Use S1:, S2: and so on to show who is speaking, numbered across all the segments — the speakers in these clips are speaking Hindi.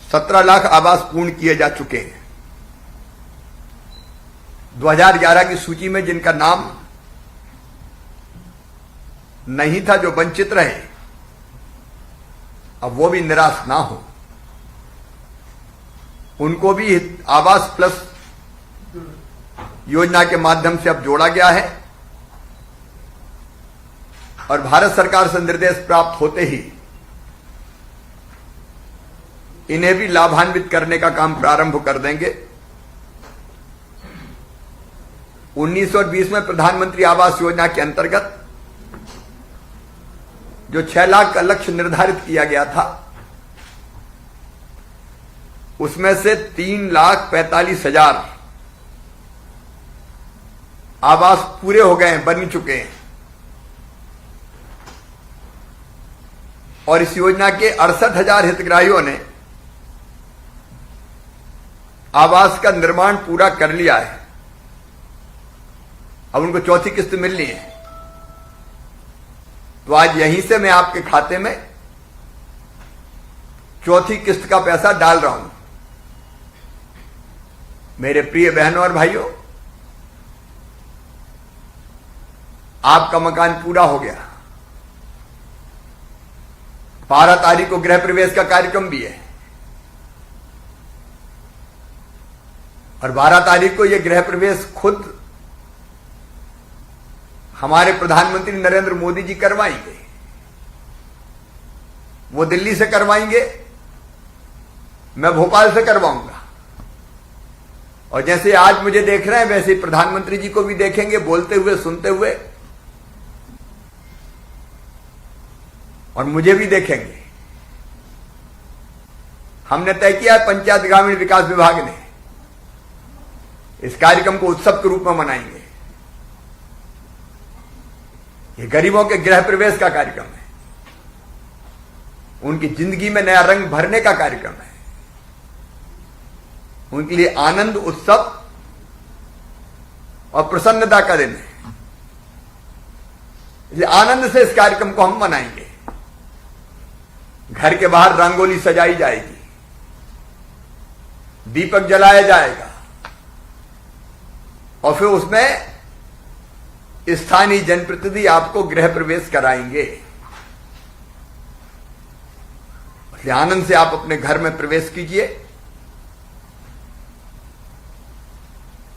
S1: 17 लाख आवास पूर्ण किए जा चुके हैं। 2011 की सूची में जिनका नाम नहीं था, जो वंचित रहे, अब वो भी निराश ना हो, उनको भी आवास प्लस योजना के माध्यम से अब जोड़ा गया है और भारत सरकार से निर्देश प्राप्त होते ही इन्हें भी लाभान्वित करने का काम प्रारंभ कर देंगे। 19 और 20 में प्रधानमंत्री आवास योजना के अंतर्गत जो 6 लाख का लक्ष्य निर्धारित किया गया था, उसमें से 3,45,000 आवास पूरे हो गए हैं, बन चुके हैं और इस योजना के 68,000 हितग्राहियों ने आवास का निर्माण पूरा कर लिया है। अब उनको चौथी किस्त मिलनी है। तो आज यहीं से मैं आपके खाते में चौथी किस्त का पैसा डाल रहा हूं। मेरे प्रिय बहनों और भाइयों, आपका मकान पूरा हो गया। 12 तारीख को गृह प्रवेश का कार्यक्रम भी है और 12 तारीख को यह गृह प्रवेश खुद हमारे प्रधानमंत्री नरेंद्र मोदी जी करवाएंगे। वो दिल्ली से करवाएंगे, मैं भोपाल से करवाऊंगा और जैसे आज मुझे देख रहे हैं वैसे ही प्रधानमंत्री जी को भी देखेंगे, बोलते हुए, सुनते हुए, और मुझे भी देखेंगे। हमने तय किया है, पंचायत ग्रामीण विकास विभाग ने इस कार्यक्रम को उत्सव के रूप में मनाएंगे। ये गरीबों के गृह प्रवेश का कार्यक्रम है, उनकी जिंदगी में नया रंग भरने का कार्यक्रम है, उनके लिए आनंद, उत्सव और प्रसन्नता का दिन है। इसलिए आनंद से इस कार्यक्रम को हम मनाएंगे। घर के बाहर रंगोली सजाई जाएगी, दीपक जलाया जाएगा और फिर उसमें स्थानीय जनप्रतिनिधि आपको गृह प्रवेश कराएंगे। इसलिए आनंद से आप अपने घर में प्रवेश कीजिए।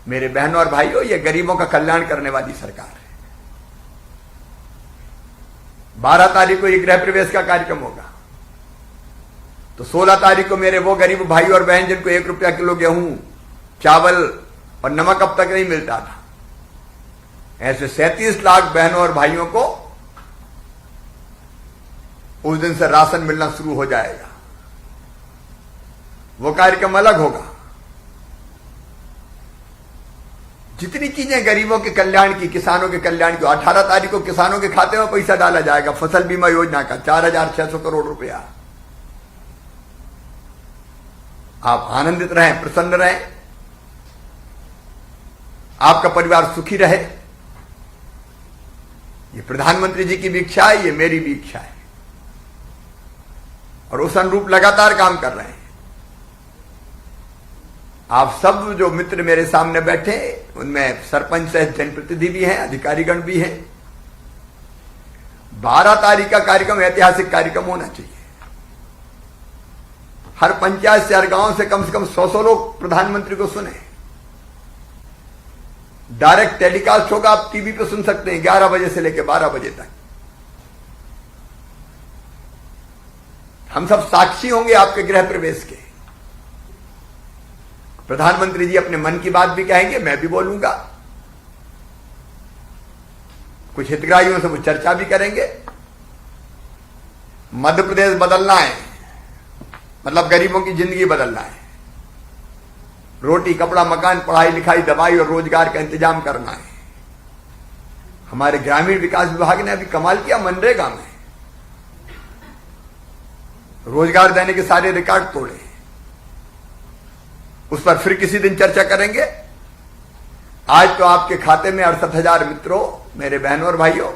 S1: मेरे बहनों और भाइयों, यह गरीबों का कल्याण करने वाली सरकार है। 12 तारीख को यह गृह प्रवेश का कार्यक्रम होगा तो 16 तारीख को मेरे वो गरीब भाई और बहन जिनको 1 रुपया किलो गेहूं, चावल और नमक अब तक नहीं मिलता था, ऐसे 37 लाख बहनों और भाइयों को उस दिन से राशन मिलना शुरू हो जाएगा। वो कार्यक्रम अलग होगा। जितनी चीजें गरीबों के कल्याण की, किसानों के कल्याण की, 18 तारीख को किसानों के खाते में पैसा डाला जाएगा फसल बीमा योजना का 4,600 करोड़ रुपया। आप आनंदित रहें, प्रसन्न रहें, आपका परिवार सुखी रहे। ये प्रधानमंत्री जी की भी इच्छा है, ये मेरी भी इच्छा है और उस अनुरूप लगातार काम कर रहे हैं। आप सब जो मित्र मेरे सामने बैठे, उनमें सरपंच सहित जनप्रतिनिधि भी हैं, अधिकारीगण भी हैं। 12 तारीख का कार्यक्रम ऐतिहासिक कार्यक्रम होना चाहिए। हर पंचायत से, हर गांव से कम 100 लोग प्रधानमंत्री को सुने। डायरेक्ट टेलीकास्ट होगा, आप टीवी पे सुन सकते हैं 11 बजे से लेकर 12 बजे तक। हम सब साक्षी होंगे आपके गृह प्रवेश के। प्रधानमंत्री जी अपने मन की बात भी कहेंगे, मैं भी बोलूंगा, कुछ हितग्राहियों से वो चर्चा भी करेंगे। मध्य प्रदेश बदलना है, मतलब गरीबों की जिंदगी बदलना है। रोटी, कपड़ा, मकान, पढ़ाई लिखाई, दवाई और रोजगार का इंतजाम करना है। हमारे ग्रामीण विकास विभाग ने अभी कमाल किया, मनरेगा में रोजगार देने के सारे रिकॉर्ड तोड़े। उस पर फिर किसी दिन चर्चा करेंगे। आज तो आपके खाते में 68,000 मित्रों, मेरे बहनों और भाइयों,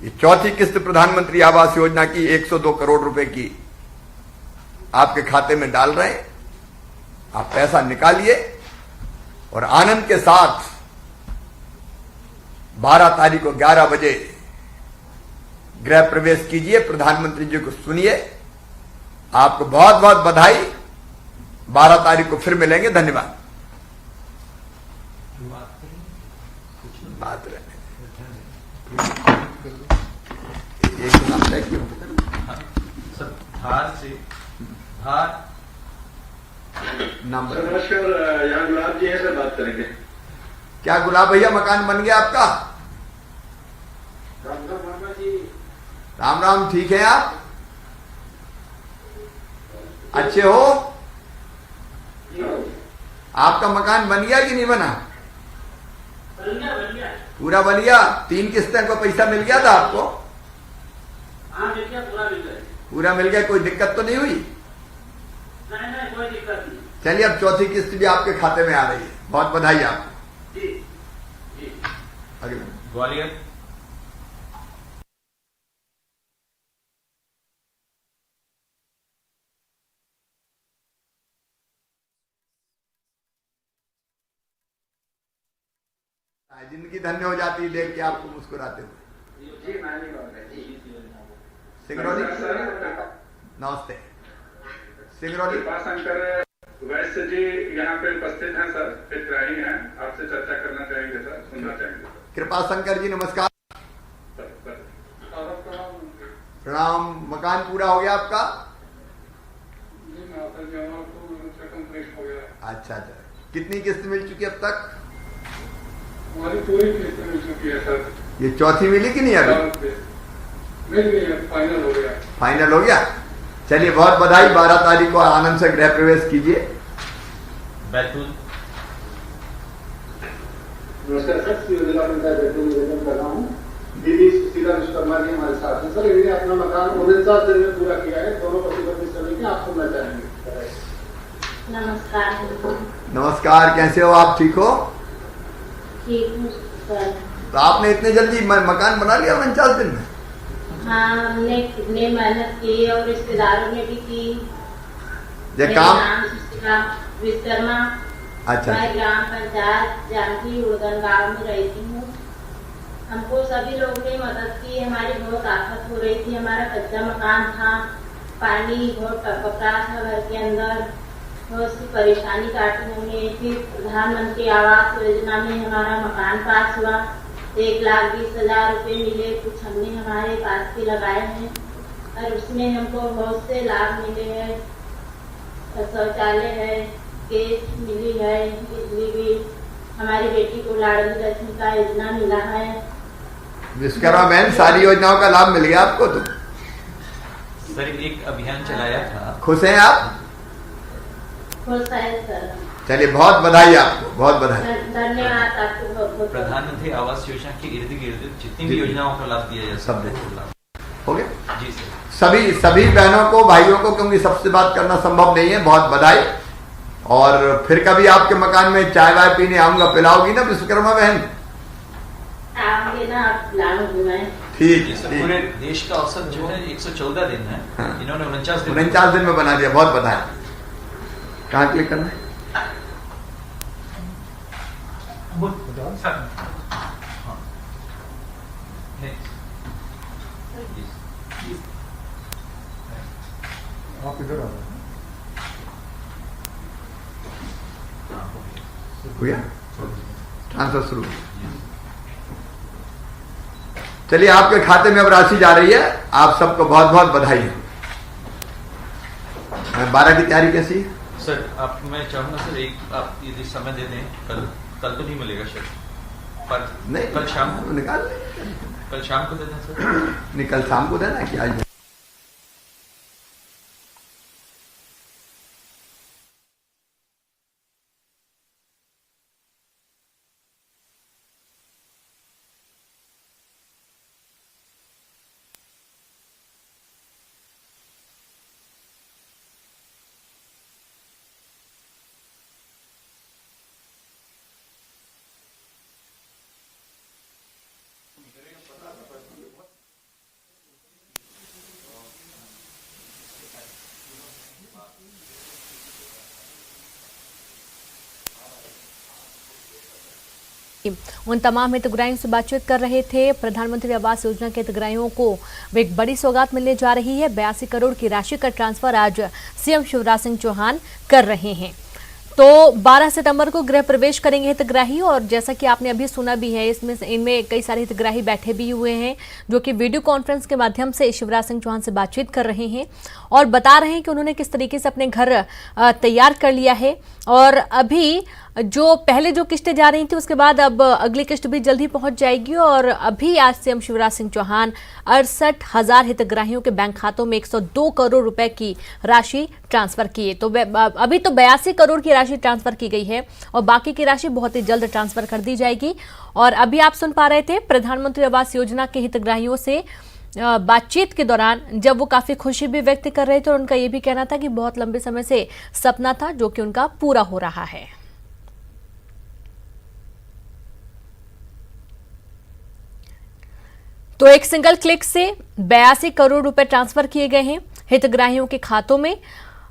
S1: ये चौथी किस्त प्रधानमंत्री आवास योजना की 102 करोड़ रुपए की आपके खाते में डाल रहे हैं। आप पैसा निकालिए और आनंद के साथ 12 तारीख को 11 बजे गृह प्रवेश कीजिए। प्रधानमंत्री जी को सुनिए। आपको बहुत बहुत बधाई। 12 तारीख को फिर मिलेंगे। धन्यवाद। बात रहने एक नाम तय क्यों
S2: सर धार से धार
S1: नाम
S3: सर नमस्कार, यहाँ गुलाब जी हैं सर, बात करेंगे।
S1: क्या गुलाब भैया मकान बन गया आपका?
S3: राम राम वर्मा जी।
S1: राम राम। ठीक है आप? अच्छे हो? आपका मकान बन गया कि नहीं बना?
S3: बन गया।
S1: पूरा बन गया। 3 किस्तों का पैसा मिल गया था आपको?
S3: हाँ मिल गया, पूरा मिल गया।
S1: पूरा मिल गया। कोई दिक्कत तो नहीं हुई?
S3: नहीं कोई दिक्कत नहीं।
S1: चलिए अब चौथी किस्त भी आपके खाते में आ रही है। बहुत बधाई आपको।
S3: जी जी।
S2: ग्वालियर
S1: जिंदगी धन्य हो जाती है देख के आपको मुस्कुराते हुए।
S3: जी मानी बात है जी।
S1: सिंगरौली। नमस्ते। सिंगरौली।
S4: कृपाशंकर वैश्य जी यहाँ पे उपस्थित हैं सर, हितग्राही हैं, आपसे चर्चा करना चाहेंगे सर, सुनना चाहेंगे सर।
S1: कृपाशंकर जी नमस्कार।
S4: सर
S1: प्रणाम। मकान पूरा हो गया आपका?
S4: कंप्लीट हो गया।
S1: अच्छा अच्छा। कितनी किस्त मिल चुकी अब तक?
S4: हमारी पूरी किस्त मिल चुकी है सर।
S1: ये चौथी मिली कि नहीं अभी?
S4: नहीं, फाइनल हो गया।
S1: फाइनल हो गया। चलिए बहुत बधाई। 12 तारीख को आनंद से गृह प्रवेश कीजिए।
S2: बैतूल।
S3: नमस्कार सर, जिला पंचायत बैतूल निवेदन कर रहा हूँ। दीदी सुशीला विश्वकर्मा जी हमारे साथ हैं सर। इन्होंने अपना मकान 49 दिन में पूरा किया है। दोनों पति पत्नी सभी आप सुनना चाहेंगे।
S5: नमस्कार।
S1: नमस्कार। कैसे हो आप? ठीक हो?
S5: ठीक हूँ सर।
S1: तो आपने इतने जल्दी मकान बना लिया 49 दिन में?
S5: हाँ, हमने कितनी मेहनत की और रिश्तेदारों ने भी की।
S1: ये
S5: मेरा
S1: काम?
S5: नाम सुशीला विश्वकर्मा।
S1: अच्छा।
S5: मैं ग्राम पंचायत जानकी उड़गन गाँव में रहती हूँ। हमको सभी लोगों ने मदद की। हमारी बहुत आफत हो रही थी। हमारा कच्चा मकान था, पानी बहुत टपक रहा था घर के अंदर। बहुत सी परेशानी काटी हमने। फिर प्रधानमंत्री आवास योजना में हमारा मकान पास हुआ। 1,20,000 रुपए मिले। कुछ हमने हमारे पास के लगाए हैं और उसमें हमको बहुत से लाभ मिले हैं। शौचालय है, गैस मिली है, बिजली भी। हमारी बेटी को लाडली लक्ष्मी का योजना मिला है।
S1: विश्वकर्मा बहन, सारी योजनाओं का लाभ मिल गया आपको? तो
S2: सर एक अभियान चलाया था।
S1: खुश हैं आप?
S5: खुश है सर।
S1: चलिए बहुत बधाई आपको। बहुत बधाई।
S5: धन्यवाद आपको बहुत बहुत।
S2: प्रधानमंत्री आवास योजना के इर्द गिर्द जितनी भी योजनाओं का लाभ दिया जा
S1: सब
S2: सकता
S1: दे।
S2: है लाभ।
S1: हो गया
S2: जी सर।
S1: सभी बहनों को, भाइयों को, क्योंकि सबसे बात करना संभव नहीं है। बहुत बधाई। और फिर कभी आपके मकान में चाय वाय पीने आऊंगा, पिलाओगी ना विश्वकर्मा बहन?
S5: आऊंगे ना, आप लाऊंगी मैं।
S1: ठीक
S2: जी सर।
S1: ठीक।
S2: पूरे देश का औसत जो है 114 दिन है।
S1: हाँ।
S2: इन्होंने 49 दिन
S1: 49 दिन में बना दिया। बहुत बधाई। कहाँ क्लिक करना है?
S2: सर हाँ। नहीं।
S6: आप इधर आ
S2: हाँ, हो
S1: हो
S2: गया।
S1: गया? ट्रांसफर शुरू। चलिए आपके खाते में अब राशि जा रही है। आप सबको बहुत बहुत बधाई। 12 की तैयारी कैसी है?
S2: सर आप, मैं चाहूंगा सर एक आप यदि समय दे दें। कल तो नहीं मिलेगा शायद, पर
S1: नहीं,
S2: कल शाम को,
S1: निकाल।
S2: कल शाम को दे दें सर।
S1: नहीं, कल शाम को देना कि आज?
S6: उन तमाम हितग्राहियों से बातचीत कर रहे थे। प्रधानमंत्री आवास योजना के हितग्राहियों को एक बड़ी सौगात मिलने जा रही है। 82 करोड़ की राशि का ट्रांसफर आज सीएम शिवराज सिंह चौहान कर रहे हैं। तो 12 सितंबर को गृह प्रवेश करेंगे हितग्राही, और जैसा कि आपने अभी सुना भी है, इनमें कई सारे हितग्राही बैठे भी हुए हैं जो कि वीडियो कॉन्फ्रेंस के माध्यम से शिवराज सिंह चौहान से बातचीत कर रहे हैं और बता रहे हैं कि उन्होंने किस तरीके से अपने घर तैयार कर लिया है। और अभी जो पहले जो किस्तें जा रही थी उसके बाद अब अगली किस्त भी जल्दी पहुंच जाएगी। और अभी आज सीएम शिवराज सिंह चौहान 68,000 हितग्राहियों के बैंक खातों में 102 करोड़ रुपए की राशि ट्रांसफर की है। तो अभी तो 82 करोड़ की राशि ट्रांसफर की गई है और बाकी की राशि बहुत ही जल्द ट्रांसफर कर दी जाएगी। और अभी आप सुन पा रहे थे प्रधानमंत्री आवास योजना के हितग्राहियों से बातचीत के दौरान, जब वो काफी खुशी भी व्यक्त कर रहे थे और उनका ये भी कहना था कि बहुत लंबे समय से सपना था जो कि उनका पूरा हो रहा है। तो एक सिंगल क्लिक से 82 करोड़ रुपए ट्रांसफर किए गए हैं हितग्राहियों के खातों में।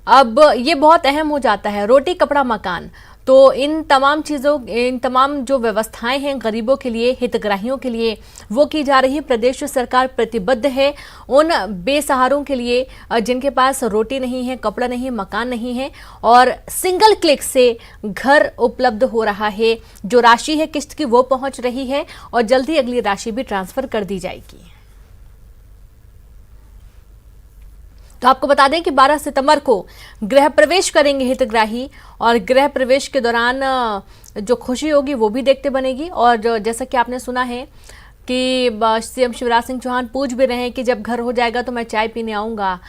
S6: अब ये बहुत अहम हो जाता है, रोटी कपड़ा मकान। तो इन तमाम जो व्यवस्थाएं हैं गरीबों के लिए, हितग्राहियों के लिए, वो की जा रही है। प्रदेश सरकार प्रतिबद्ध है उन बेसहारों के लिए जिनके पास रोटी नहीं है, कपड़ा नहीं है, मकान नहीं है, और सिंगल क्लिक से घर उपलब्ध हो रहा है। जो राशि है किस्त की वो पहुंच रही है और जल्दी अगली राशि भी ट्रांसफर कर दी जाएगी। तो आपको बता दें कि 12 सितंबर को गृह प्रवेश करेंगे हितग्राही, और गृह प्रवेश के दौरान जो खुशी होगी वो भी देखते बनेगी। और जैसा कि आपने सुना है कि सीएम शिवराज सिंह चौहान पूछ भी रहे हैं कि जब घर हो जाएगा तो मैं चाय पीने आऊँगा।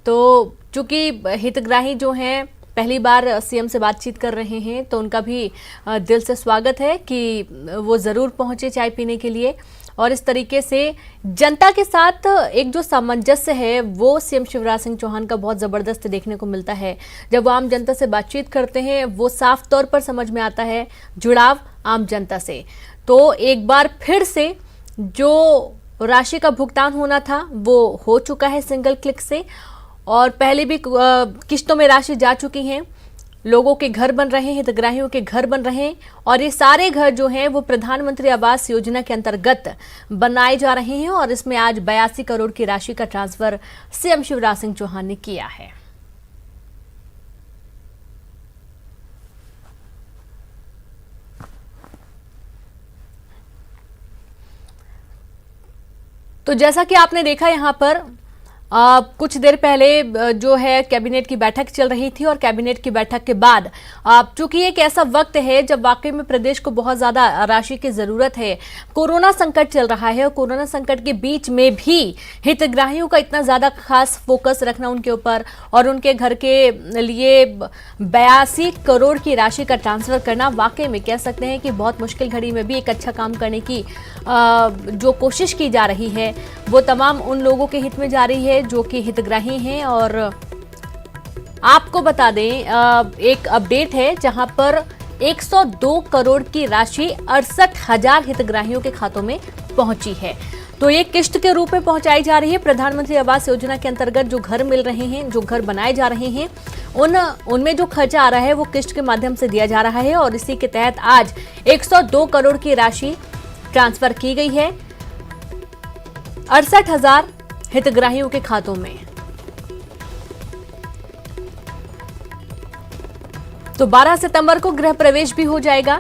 S6: तो चूंकि हितग्राही जो हैं पहली बार सीएम से बातचीत कर रहे हैं तो उनका भी दिल से स्वागत है कि वो ज़रूर पहुँचे चाय पीने के लिए। और इस तरीके से जनता के साथ एक जो सामंजस्य है वो सीएम शिवराज सिंह चौहान का बहुत ज़बरदस्त देखने को मिलता है। जब वो आम जनता से बातचीत करते हैं वो साफ तौर पर समझ में आता है जुड़ाव आम जनता से। तो एक बार फिर से जो राशि का भुगतान होना था वो हो चुका है सिंगल क्लिक से, और पहले भी किस्तों में राशि जा चुकी हैं। लोगों के घर बन रहे हैं, हितग्राहियों के घर बन रहे हैं, और ये सारे घर जो हैं वो प्रधानमंत्री आवास योजना के अंतर्गत बनाए जा रहे हैं। और इसमें आज 82 करोड़ की राशि का ट्रांसफर सीएम शिवराज सिंह चौहान ने किया है। तो जैसा कि आपने देखा यहां पर कुछ देर पहले जो है कैबिनेट की बैठक चल रही थी, और कैबिनेट की बैठक के बाद चूंकि एक ऐसा वक्त है जब वाकई में प्रदेश को बहुत ज्यादा राशि की जरूरत है, कोरोना संकट चल रहा है, और कोरोना संकट के बीच में भी हितग्राहियों का इतना ज्यादा खास फोकस रखना उनके ऊपर और उनके घर के लिए 82 करोड़ की राशि का ट्रांसफर करना, वाकई में कह सकते हैं कि बहुत मुश्किल घड़ी में भी एक अच्छा काम करने की जो कोशिश की जा रही है वो तमाम उन लोगों के हित में जा रही है जो कि हितग्राही हैं। और आपको बता दें एक अपडेट है जहां पर 102 करोड़ की राशि 68,000 हितग्राहियों के खातों में पहुंची है। तो ये किस्त के रूप में पहुंचाई जा रही है। प्रधानमंत्री आवास योजना के अंतर्गत जो घर मिल रहे हैं, जो घर बनाए जा रहे हैं, उनमें जो खर्चा आ रहा है वो किस्त के माध्यम से दिया जा रहा है। और इसी के तहत आज 102 करोड़ की राशि ट्रांसफर की गई है 68,000 हितग्राहियों के खातों में। तो 12 सितंबर को गृह प्रवेश भी हो जाएगा।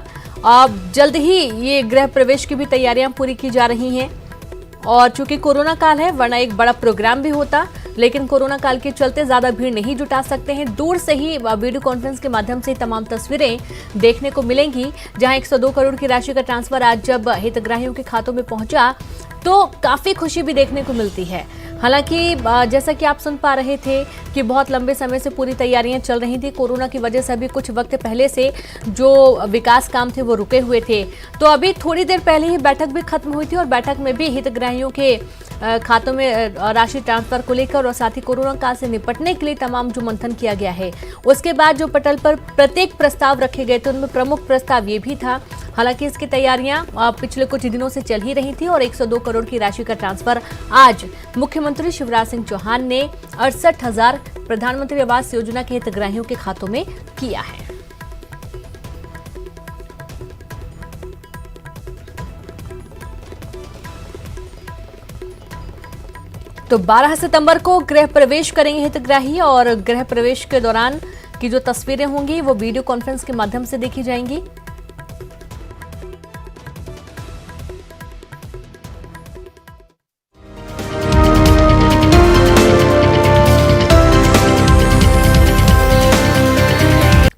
S6: अब जल्द ही ये गृह प्रवेश की भी तैयारियां पूरी की जा रही हैं। और चूंकि कोरोना काल है, वरना एक बड़ा प्रोग्राम भी होता, लेकिन कोरोना काल के चलते ज्यादा भीड़ नहीं जुटा सकते हैं। दूर से ही वीडियो कॉन्फ्रेंस के माध्यम से तमाम तस्वीरें देखने को मिलेंगी, जहां 102 करोड़ की राशि का ट्रांसफर आज जब हितग्राहियों के खातों में पहुंचा तो काफी खुशी भी देखने को मिलती है। हालांकि जैसा कि आप सुन पा रहे थे कि बहुत लंबे समय से पूरी तैयारियां चल रही थी, कोरोना की वजह से अभी कुछ वक्त पहले से जो विकास काम थे वो रुके हुए थे। तो अभी थोड़ी देर पहले ही बैठक भी खत्म हुई थी और बैठक में भी हितग्राहियों के खातों में राशि ट्रांसफर को लेकर और साथ ही कोरोना काल से निपटने के लिए तमाम जो मंथन किया गया है, उसके बाद जो पटल पर प्रत्येक प्रस्ताव रखे गए थे उनमें प्रमुख प्रस्ताव ये भी था। हालांकि इसकी तैयारियां पिछले कुछ दिनों से चल ही रही थी और 102 करोड़ की राशि का ट्रांसफर आज मुख्यमंत्री शिवराज सिंह चौहान ने 68,000 प्रधानमंत्री आवास योजना के हितग्राहियों के खातों में किया है। तो 12 सितंबर को गृह प्रवेश करेंगे हितग्राही और गृह प्रवेश के दौरान की जो तस्वीरें होंगी वो वीडियो कॉन्फ्रेंस के माध्यम से देखी जाएंगी।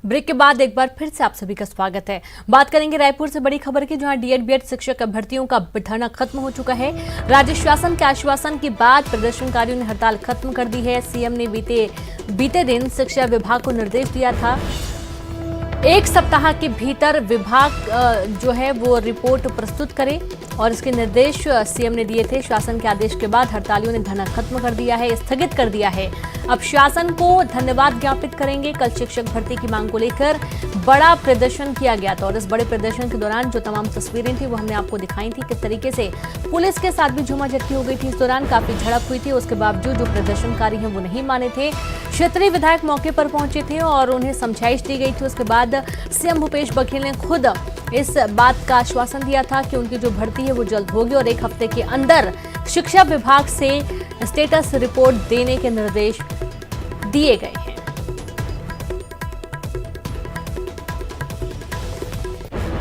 S6: ब्रेक के बाद एक बार फिर से आप सभी का स्वागत है। बात करेंगे रायपुर से बड़ी खबर की, जहां डीएड बीएड शिक्षक अभ्यर्थियों का धरना खत्म हो चुका है। राज्य शासन के आश्वासन के बाद प्रदर्शनकारियों ने हड़ताल खत्म कर दी है। सीएम ने बीते दिन शिक्षा विभाग को निर्देश दिया था 1 सप्ताह के भीतर विभाग जो है वो रिपोर्ट प्रस्तुत करे और इसके निर्देश सीएम ने दिए थे। शासन के आदेश के बाद हड़तालियों ने धरना खत्म कर दिया है, स्थगित कर दिया है। अब शासन को धन्यवाद ज्ञापित करेंगे। कल शिक्षक भर्ती की मांग को लेकर बड़ा प्रदर्शन किया गया था और इस बड़े प्रदर्शन के दौरान जो तमाम तस्वीरें थी वो हमने आपको दिखाई थी। किस तरीके से पुलिस के साथ भी झूमाझटकी हो गई थी, इस दौरान काफी झड़प हुई थी। उसके बावजूद जो प्रदर्शनकारी हैं वो नहीं माने थे। क्षेत्रीय विधायक मौके पर पहुंचे थे और उन्हें समझाइश दी गई थी। उसके बाद सीएम भूपेश बघेल ने खुद इस बात का आश्वासन दिया था कि उनकी जो भर्ती है वो जल्द होगी और 1 हफ्ते के अंदर शिक्षा विभाग से स्टेटस रिपोर्ट देने के निर्देश दिए गए हैं।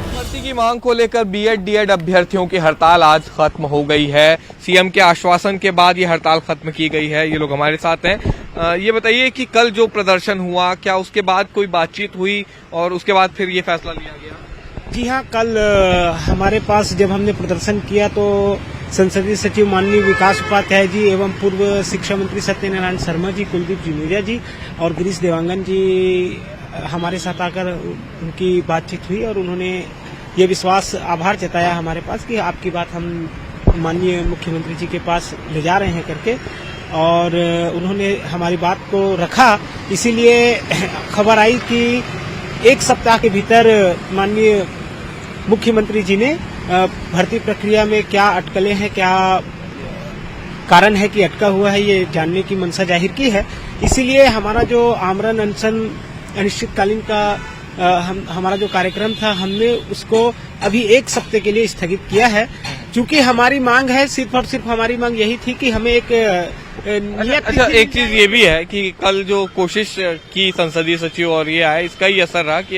S7: भर्ती की मांग को लेकर बीएड डीएड अभ्यर्थियों की हड़ताल आज खत्म हो गई है। सीएम के आश्वासन के बाद ये हड़ताल खत्म की गई है। ये लोग हमारे साथ हैं। ये बताइए कि कल जो प्रदर्शन हुआ, क्या उसके बाद कोई बातचीत हुई और उसके बाद फिर ये फैसला लिया गया?
S8: जी हाँ, कल हमारे पास जब हमने प्रदर्शन किया तो संसदीय सचिव माननीय विकास उपाध्याय जी एवं पूर्व शिक्षा मंत्री सत्यनारायण शर्मा जी, कुलदीप जिनोरिया जी और गिरीश देवांगन जी हमारे साथ आकर उनकी बातचीत हुई और उन्होंने ये विश्वास आभार जताया हमारे पास कि आपकी बात हम माननीय मुख्यमंत्री जी के पास ले जा रहे हैं करके, और उन्होंने हमारी बात को रखा। इसीलिए खबर आई कि 1 सप्ताह के भीतर माननीय मुख्यमंत्री जी ने भर्ती प्रक्रिया में क्या अटकलें हैं, क्या कारण है कि अटका हुआ है, ये जानने की मंशा जाहिर की है। इसीलिए हमारा जो आमरण अनशन अनिश्चितकालीन का हमारा जो कार्यक्रम था, हमने उसको अभी 1 सप्ताह के लिए स्थगित किया है। चूंकि हमारी मांग है, सिर्फ और सिर्फ हमारी मांग यही थी कि हमें एक
S7: अच्छा, एक चीज ये भी है कि कल जो कोशिश की संसदीय सचिव और ये आया, इसका ही असर रहा कि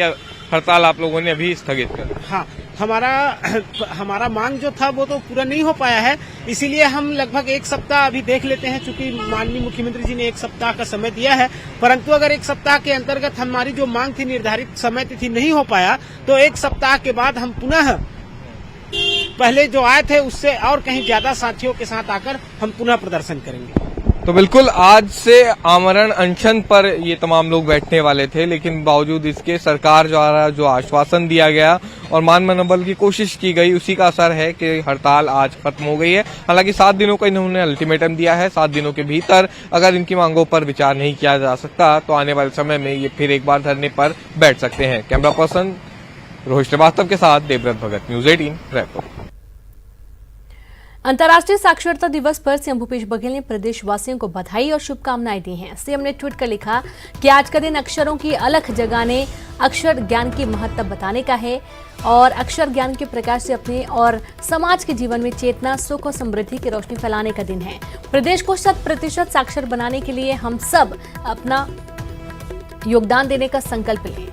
S7: हड़ताल आप लोगों ने अभी स्थगित कर।
S8: हाँ, हमारा मांग जो था वो तो पूरा नहीं हो पाया है। इसीलिए हम लगभग 1 सप्ताह अभी देख लेते हैं। चूंकि माननीय मुख्यमंत्री जी ने 1 सप्ताह का समय दिया है, परंतु अगर 1 सप्ताह के अंतर्गत हमारी जो मांग थी, निर्धारित समय तिथि नहीं हो पाया, तो 1 सप्ताह के बाद हम पुनः पहले जो आए थे उससे और कहीं ज्यादा साथियों के साथ आकर हम पुनः प्रदर्शन करेंगे।
S7: तो बिल्कुल आज से आमरण अनशन पर ये तमाम लोग बैठने वाले थे, लेकिन बावजूद इसके सरकार द्वारा जो आश्वासन दिया गया और मान मनोबल की कोशिश की गई, उसी का असर है कि हड़ताल आज खत्म हो गई है। हालांकि 7 दिनों का इन्होंने अल्टीमेटम दिया है। 7 दिनों के भीतर अगर इनकी मांगों पर विचार नहीं किया जा सकता तो आने वाले समय में ये फिर एक बार धरने पर बैठ सकते हैं। कैमरा पर्सन रोहित श्रीवास्तव के साथ देवव्रत भगत, न्यूज 18 रायपुर।
S6: अंतर्राष्ट्रीय साक्षरता दिवस पर सीएम भूपेश बघेल ने प्रदेशवासियों को बधाई और शुभकामनाएं दी हैं। सीएम ने ट्वीट कर लिखा कि आज का दिन अक्षरों की अलख जगाने, अक्षर ज्ञान की महत्ता बताने का है और अक्षर ज्ञान के प्रकाश से अपने और समाज के जीवन में चेतना, सुख और समृद्धि की रोशनी फैलाने का दिन है। प्रदेश को 100% साक्षर बनाने के लिए हम सब अपना योगदान देने का संकल्प लें।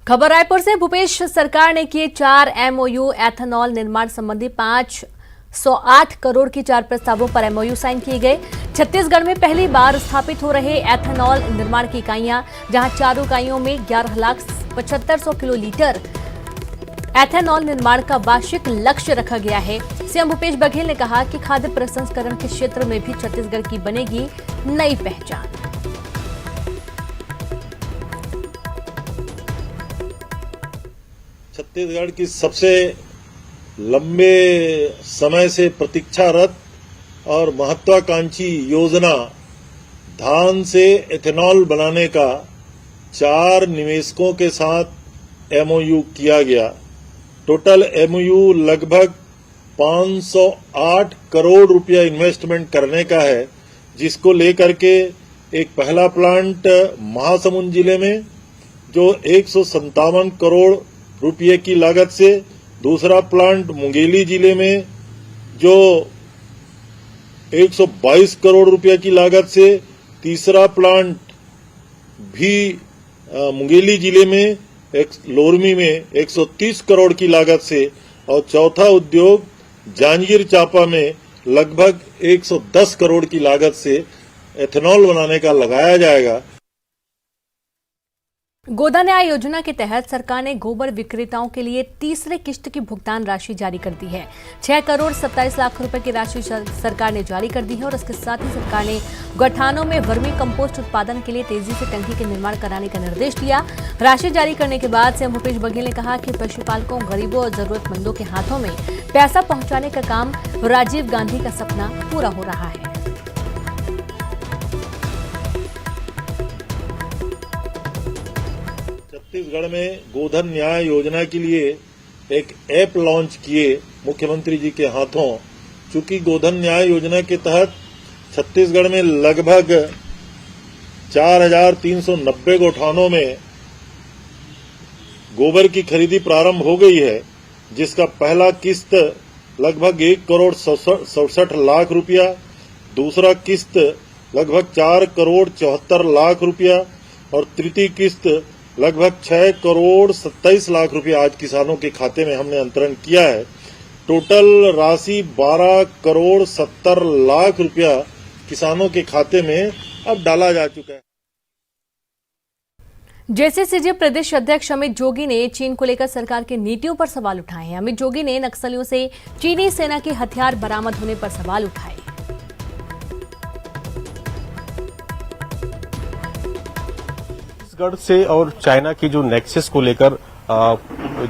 S6: खबर रायपुर से, भूपेश सरकार ने किए 4 MOU। एथेनॉल निर्माण संबंधी 508 करोड़ की 4 प्रस्तावों पर MOU साइन किए गए। छत्तीसगढ़ में पहली बार स्थापित हो रहे एथेनॉल निर्माण की इकाइयां, जहां 4 इकाइयों में 11,75,000 किलोलीटर एथेनॉल निर्माण का वार्षिक लक्ष्य रखा गया है। सीएम भूपेश बघेल ने कहा कि खाद्य प्रसंस्करण के क्षेत्र में भी छत्तीसगढ़ की बनेगी नई पहचान।
S9: छत्तीसगढ़ की सबसे लंबे समय से प्रतीक्षारत और महत्वाकांक्षी योजना धान से एथेनॉल बनाने का 4 निवेशकों के साथ MOU किया गया। टोटल MOU लगभग 508 करोड़ रुपया इन्वेस्टमेंट करने का है, जिसको लेकर के एक पहला प्लांट महासमुंद जिले में, जो 157 करोड़ रुपये की लागत से, दूसरा प्लांट मुंगेली जिले में जो 122 करोड़ रुपये की लागत से, तीसरा प्लांट भी मुंगेली जिले में लोरमी में 130 करोड़ की लागत से, और चौथा उद्योग जांजगीर चांपा में लगभग 110 करोड़ की लागत से एथेनॉल बनाने का लगाया जाएगा।
S6: गोधन न्याय योजना के तहत सरकार ने गोबर विक्रेताओं के लिए तीसरे किश्त की भुगतान राशि जारी कर दी है। 6 करोड़ 27 लाख रुपए की राशि सरकार ने जारी कर दी है और इसके साथ ही सरकार ने गौठानों में वर्मी कंपोस्ट उत्पादन के लिए तेजी से टंकी के निर्माण कराने का निर्देश दिया। राशि जारी करने के बाद सीएम भूपेश बघेल ने कहा कि पशुपालकों, गरीबों और जरूरतमंदों के हाथों में पैसा पहुंचाने का काम राजीव गांधी का सपना पूरा हो रहा है।
S9: छत्तीसगढ़ में गोधन न्याय योजना के लिए एक ऐप लॉन्च किए मुख्यमंत्री जी के हाथों। चूंकि गोधन न्याय योजना के तहत छत्तीसगढ़ में लगभग 4,390 गौठानों में गोबर की खरीदी प्रारंभ हो गई है, जिसका पहला किस्त लगभग 1 करोड़ 67 लाख रुपया, दूसरा किस्त लगभग 4 करोड़ 74 लाख रुपया और तृतीय किस्त लगभग 6 करोड़ 27 लाख रुपया आज किसानों के खाते में हमने अंतरण किया है। टोटल राशि 12 करोड़ 70 लाख रुपया किसानों के खाते में अब डाला जा चुका है।
S6: जेसीसीजे प्रदेश अध्यक्ष अमित जोगी ने चीन को लेकर सरकार की नीतियों पर सवाल उठाए हैं। अमित जोगी ने नक्सलियों से चीनी सेना के हथियार बरामद होने पर सवाल उठाए।
S10: छत्तीसगढ़ से और चाइना की जो नेक्सस को लेकर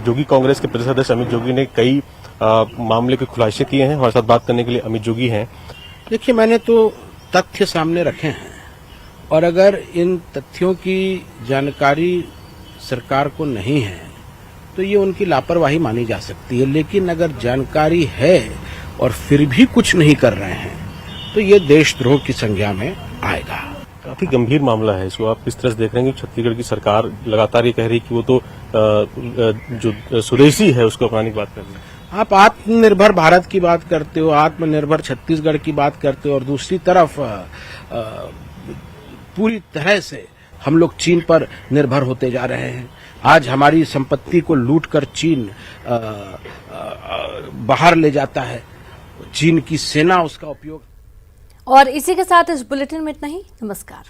S10: जोगी कांग्रेस के प्रदेश अध्यक्ष अमित जोगी ने कई मामले के खुलासे किए हैं। हमारे साथ बात करने के लिए अमित जोगी हैं।
S8: देखिए, मैंने तो तथ्य सामने रखे हैं और अगर इन तथ्यों की जानकारी सरकार को नहीं है तो ये उनकी लापरवाही मानी जा सकती है, लेकिन अगर जानकारी है और फिर भी कुछ नहीं कर रहे हैं तो ये देशद्रोह की संज्ञा में आएगा।
S10: काफी गंभीर मामला है, इसको आप किस तरह से देख रहे हैं कि छत्तीसगढ़ की सरकार लगातार ये कह रही है कि वो तो जो स्वदेशी है उसको अपनाने की बात कर रही है।
S8: आप आत्मनिर्भर भारत की बात करते हो, आत्मनिर्भर छत्तीसगढ़ की बात करते हो और दूसरी तरफ पूरी तरह से हम लोग चीन पर निर्भर होते जा रहे हैं। आज हमारी संपत्ति को लूटकर चीन बाहर ले जाता है, चीन की सेना उसका उपयोग।
S6: और इसी के साथ इस बुलेटिन में इतना ही। नमस्कार।